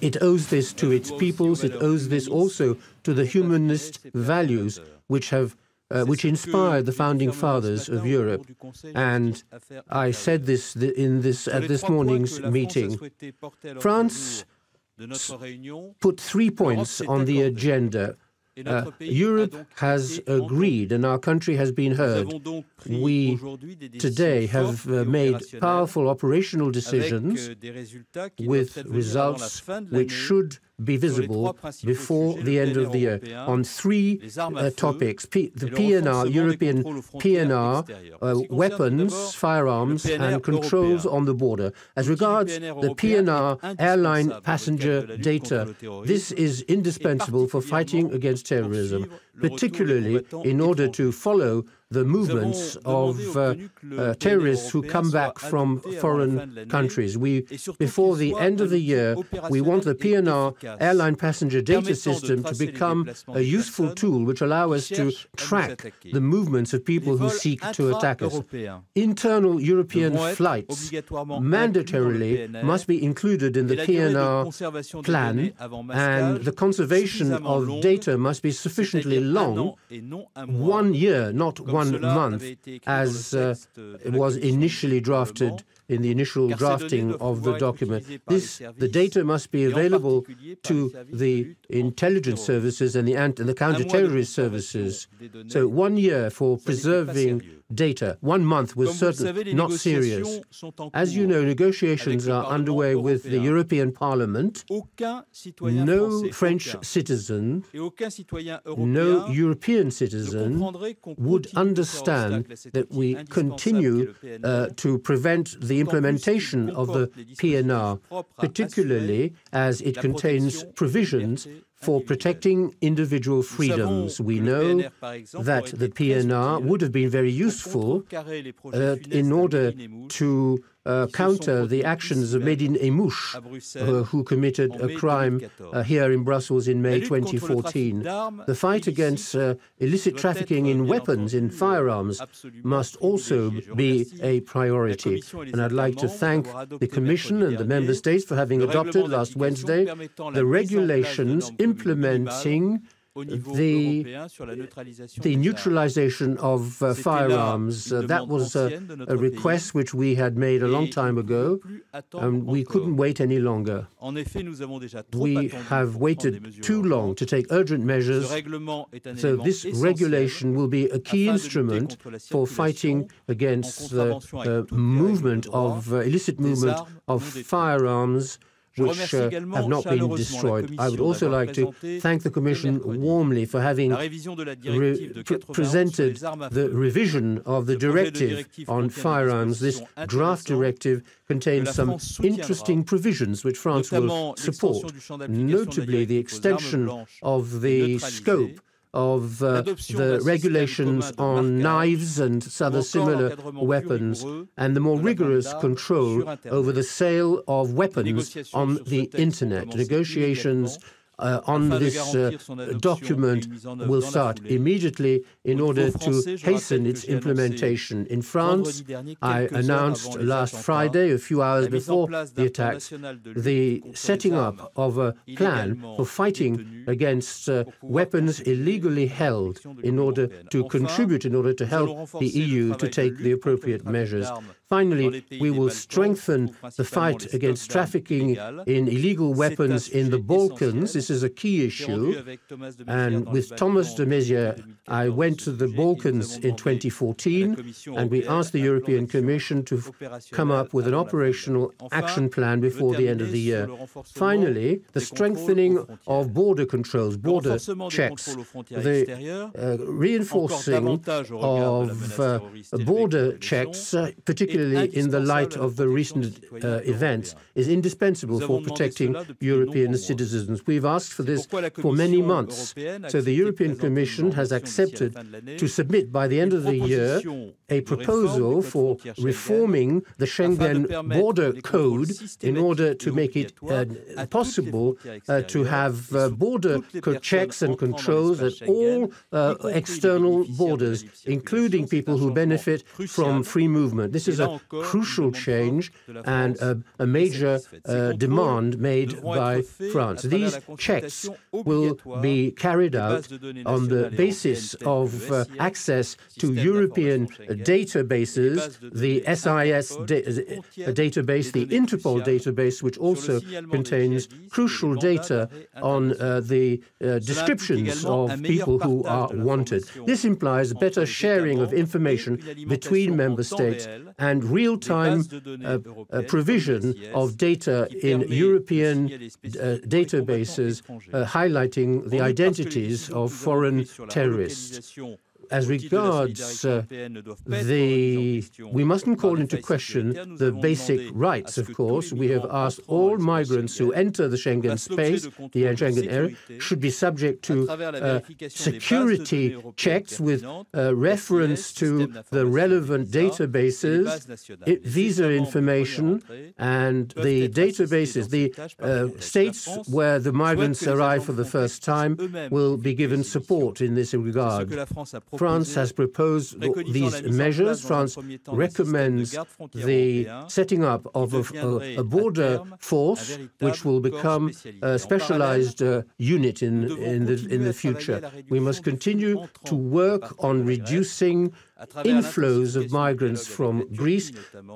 It owes this to its peoples. It owes this also to the humanist values which inspired the founding fathers of Europe. And I said this at this morning's meeting. France put 3 points on the agenda. Europe has agreed, and our country has been heard. We today have made powerful operational decisions with results which should be visible before the end of the year on 3 topics: the PNR, European PNR, weapons, firearms, and controls on the border. As regards the PNR airline passenger data, this is indispensable for fighting against terrorism, particularly in order to follow the movements of terrorists who come back from foreign countries. Before the end of the year, we want the PNR airline passenger data system to become a useful tool which allows us to track the movements of people who seek to attack us. Internal European flights mandatorily must be included in the PNR plan, and the conservation of data must be sufficiently long, 1 year, not 1 month, as it was initially drafted in the initial drafting of the document. The data must be available to the intelligence services and the counter-terrorist services. So 1 year for preserving data. 1 month was certainly not serious. As you know, negotiations are underway with the European Parliament. No French citizen, no European citizen would understand that we continue to prevent the implementation of the PNR, particularly as it contains provisions for protecting individual freedoms. We know that the PNR would have been very useful in order to counter the actions of Medine Emouche, who committed a crime here in Brussels in May 2014. The fight against illicit trafficking in weapons, in firearms, must also be a priority. And I'd like to thank the Commission and the Member States for having adopted last Wednesday the regulations implementing the neutralization of firearms. That was a request which we had made a long time ago, and we couldn't wait any longer. We have waited too long to take urgent measures, so this regulation will be a key instrument for fighting against the illicit movement of firearms which have not been destroyed. I would also like to thank the Commission warmly for having presented the revision of the directive on firearms. This draft directive contains some interesting provisions which France will support, notably the extension of the scope of the regulations on knives and other similar weapons, and the more rigorous control over the sale of weapons on the Internet. Negotiations on this document will start immediately in order to hasten its implementation. In France, I announced last Friday, a few hours before the attacks, the setting up of a plan for fighting against weapons illegally held in order to contribute, in order to help the EU to take the appropriate measures. Finally, we will strengthen the fight against trafficking in illegal weapons in the Balkans. This is a key issue. And with Thomas de Maizière, I went to the Balkans in 2014, and we asked the European Commission to come up with an operational action plan before the end of the year. Finally, the strengthening of border controls, border checks, the reinforcing of border checks, particularly in the light of the recent events, is indispensable for protecting European citizens. We've asked for this for many months. So the European Commission has accepted to submit by the end of the year a proposal for reforming the Schengen Border Code in order to make it possible to have border checks and controls at all external borders, including people who benefit from free movement. This is a a crucial change and a major demand made by France. These checks will be carried out on the basis of access to European databases, the SIS database, the Interpol database, which also contains crucial data on the descriptions of people who are wanted. This implies better sharing of information between member states and real-time provision of data in European databases, highlighting the identities of foreign terrorists. As regards we mustn't call into question the basic rights, of course. We have asked all migrants who enter the Schengen space, the Schengen area, should be subject to security checks with reference to the relevant databases, visa information, and the databases. The states where the migrants arrive for the first time will be given support in this regard. France has proposed these measures. France recommends the setting up of a border force, which will become a specialized unit in the future. We must continue to work on reducing inflows of migrants from Greece,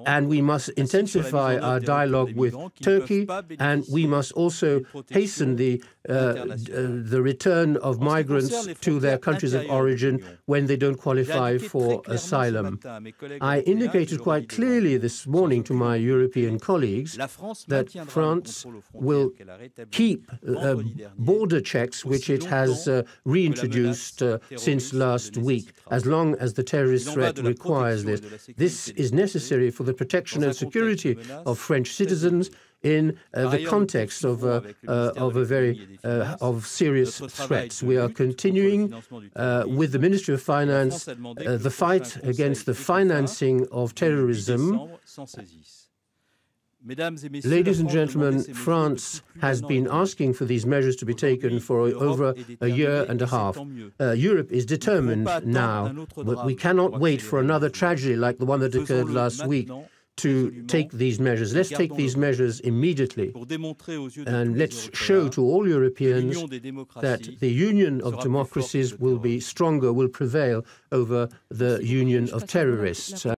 and we must intensify our dialogue with Turkey, and we must also hasten the return of migrants to their countries of origin when they don't qualify for asylum. I indicated quite clearly this morning to my European colleagues that France will keep border checks, which it has reintroduced since last week, as long as the terrorist threat requires this. This is necessary for the protection and security of French citizens in the context of serious threats. We are continuing with the Ministry of Finance the fight against the financing of terrorism. Ladies and gentlemen, France has been asking for these measures to be taken for over a year and a half. Europe is determined now, but we cannot wait for another tragedy like the one that occurred last week to take these measures. Let's take these measures immediately, and let's show to all Europeans that the union of democracies will be stronger, will prevail over the union of terrorists.